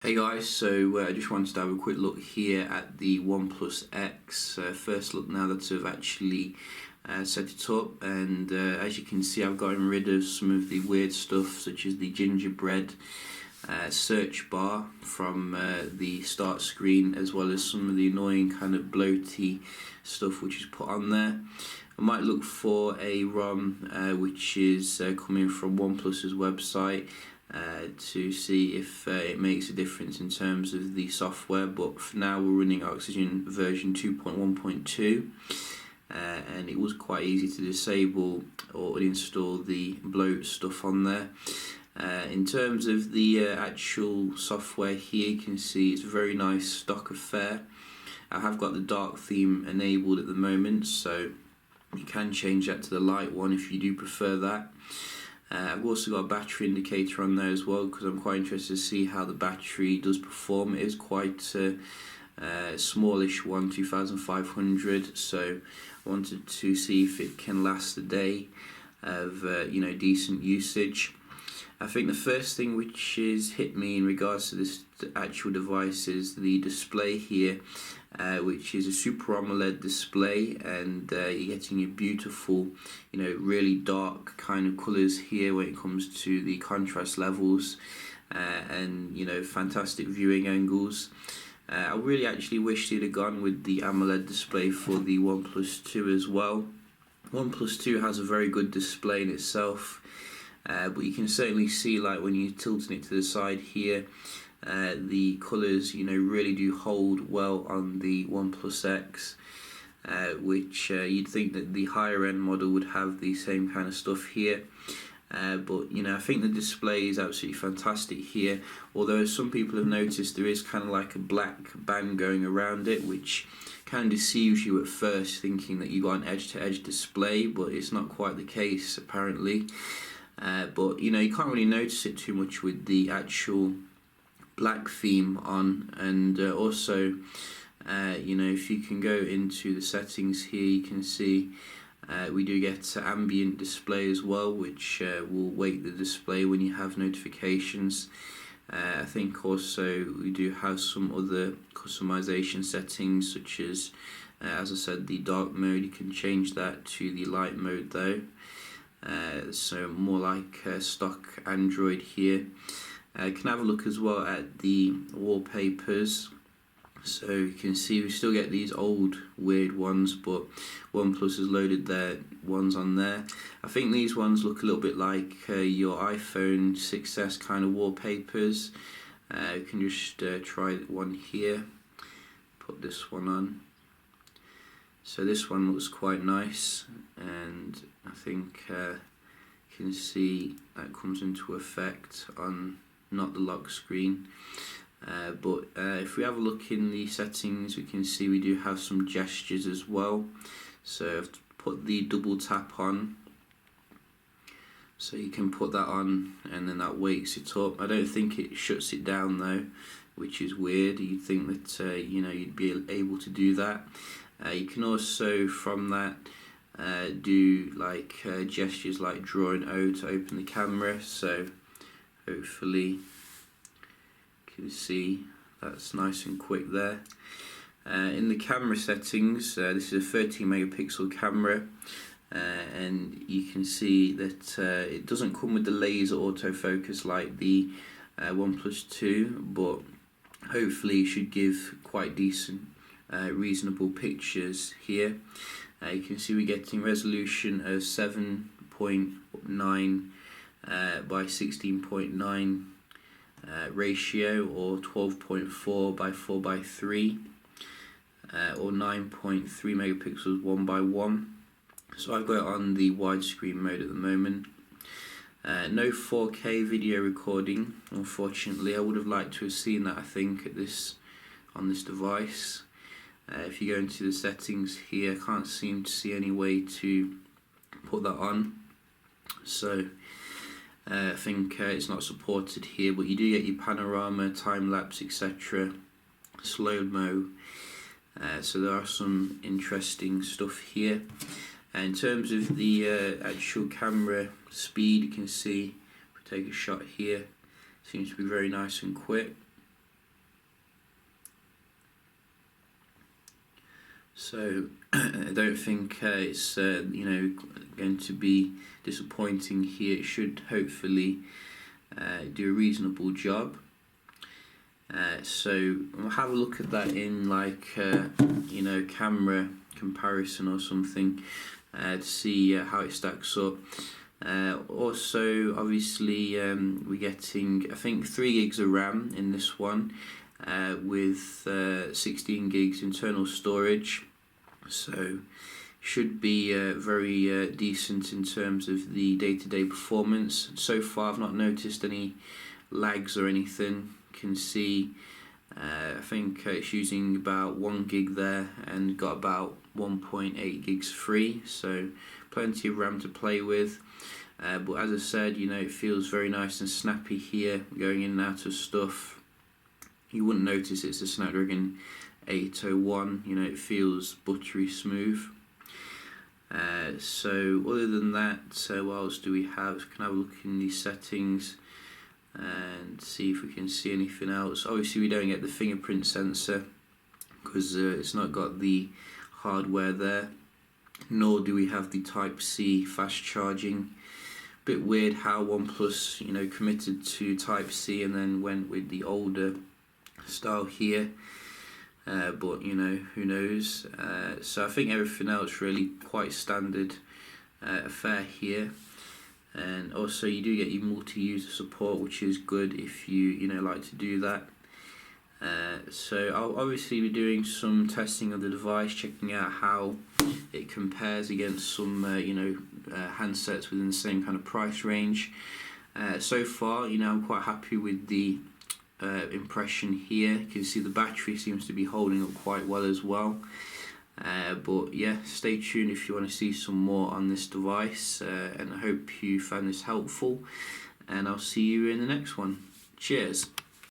Hey guys, so I just wanted to have a quick look here at the OnePlus X. First look now that I've actually set it up, and as you can see, I've gotten rid of some of the weird stuff such as the gingerbread search bar from the start screen, as well as some of the annoying kind of bloaty stuff which is put on there. I might look for a ROM which is coming from OnePlus's website to see if it makes a difference in terms of the software, but for now we're running Oxygen version 2.1.2, and it was quite easy to disable or uninstall the bloat stuff on there. In terms of the actual software here, you can see it's a very nice stock affair. I have got the dark theme enabled at the moment, so you can change that to the light one if you do prefer that. I've also got a battery indicator on there as well, because I'm quite interested to see how the battery does perform. It is quite a smallish one, 2500, so I wanted to see if it can last a day of decent usage. I think the first thing which has hit me in regards to this actual device is the display here, which is a Super AMOLED display, and you're getting a beautiful, really dark kind of colours here when it comes to the contrast levels, and fantastic viewing angles. I really actually wish they'd have gone with the AMOLED display for the OnePlus 2 as well. OnePlus 2 has a very good display in itself. But you can certainly see, like when you're tilting it to the side here, the colours really do hold well on the OnePlus X, which you'd think that the higher end model would have the same kind of stuff here. But I think the display is absolutely fantastic here, although some people have noticed there is kind of like a black band going around it, which kind of deceives you at first, thinking that you got an edge-to-edge display, but it's not quite the case apparently. But you can't really notice it too much with the actual black theme on, and also if you can go into the settings here, you can see we do get ambient display as well, which will wake the display when you have notifications. I think also we do have some other customization settings, such as I said, the dark mode. You can change that to the light mode though. So more like stock Android here. Can have a look as well at the wallpapers. So you can see we still get these old weird ones, but OnePlus has loaded their ones on there. I think these ones look a little bit like your iPhone 6s kind of wallpapers. You can just try one here, put this one on. So this one looks quite nice, and I think you can see that comes into effect on not the lock screen. But if we have a look in the settings, we can see we do have some gestures as well. So I've put the double tap on, so you can put that on and then that wakes it up. I don't think it shuts it down though, which is weird. You'd think that you'd be able to do that. You can also from that do like gestures like drawing O to open the camera, so hopefully you can see that's nice and quick there. In the camera settings, this is a 13 megapixel camera, and you can see that it doesn't come with the laser autofocus like the OnePlus 2, but hopefully it should give quite decent reasonable pictures here. You can see we're getting resolution of 7.9 by 16.9 ratio, or 12.4 by 4 by 3, or 9.3 megapixels 1 by 1. So I've got it on the widescreen mode at the moment. No 4K video recording, unfortunately. I would have liked to have seen that, I think, on this device. If you go into the settings here, I can't seem to see any way to put that on, so I think it's not supported here, but you do get your panorama, time-lapse, etc., slow-mo, so there are some interesting stuff here. And in terms of the actual camera speed, you can see, if we take a shot here, it seems to be very nice and quick. So I don't think it's going to be disappointing here. It should hopefully do a reasonable job. So we'll have a look at that in camera comparison or something to see how it stacks up. Also, obviously, we're getting, I think, 3 gigs of RAM in this one with 16 gigs internal storage. So should be very decent in terms of the day-to-day performance. So far I've not noticed any lags or anything. Can see I think it's using about 1 gig there and got about 1.8 gigs free, so plenty of RAM to play with. But as I said, it feels very nice and snappy here, going in and out of stuff. You wouldn't notice it's a Snapdragon 801, it feels buttery smooth. So other than that, what else do we have? We can have a look in the settings and see if we can see anything else. Obviously we don't get the fingerprint sensor because it's not got the hardware there, nor do we have the Type-C fast charging. Bit weird how OnePlus committed to Type-C and then went with the older style here, but who knows. So I think everything else really quite standard affair here. And also you do get your multi-user support, which is good if you like to do that. So I'll obviously be doing some testing of the device, checking out how it compares against some handsets within the same kind of price range. So far, I'm quite happy with the impression here. You can see the battery seems to be holding up quite well as well. But yeah, stay tuned if you want to see some more on this device, and I hope you found this helpful, and I'll see you in the next one. Cheers.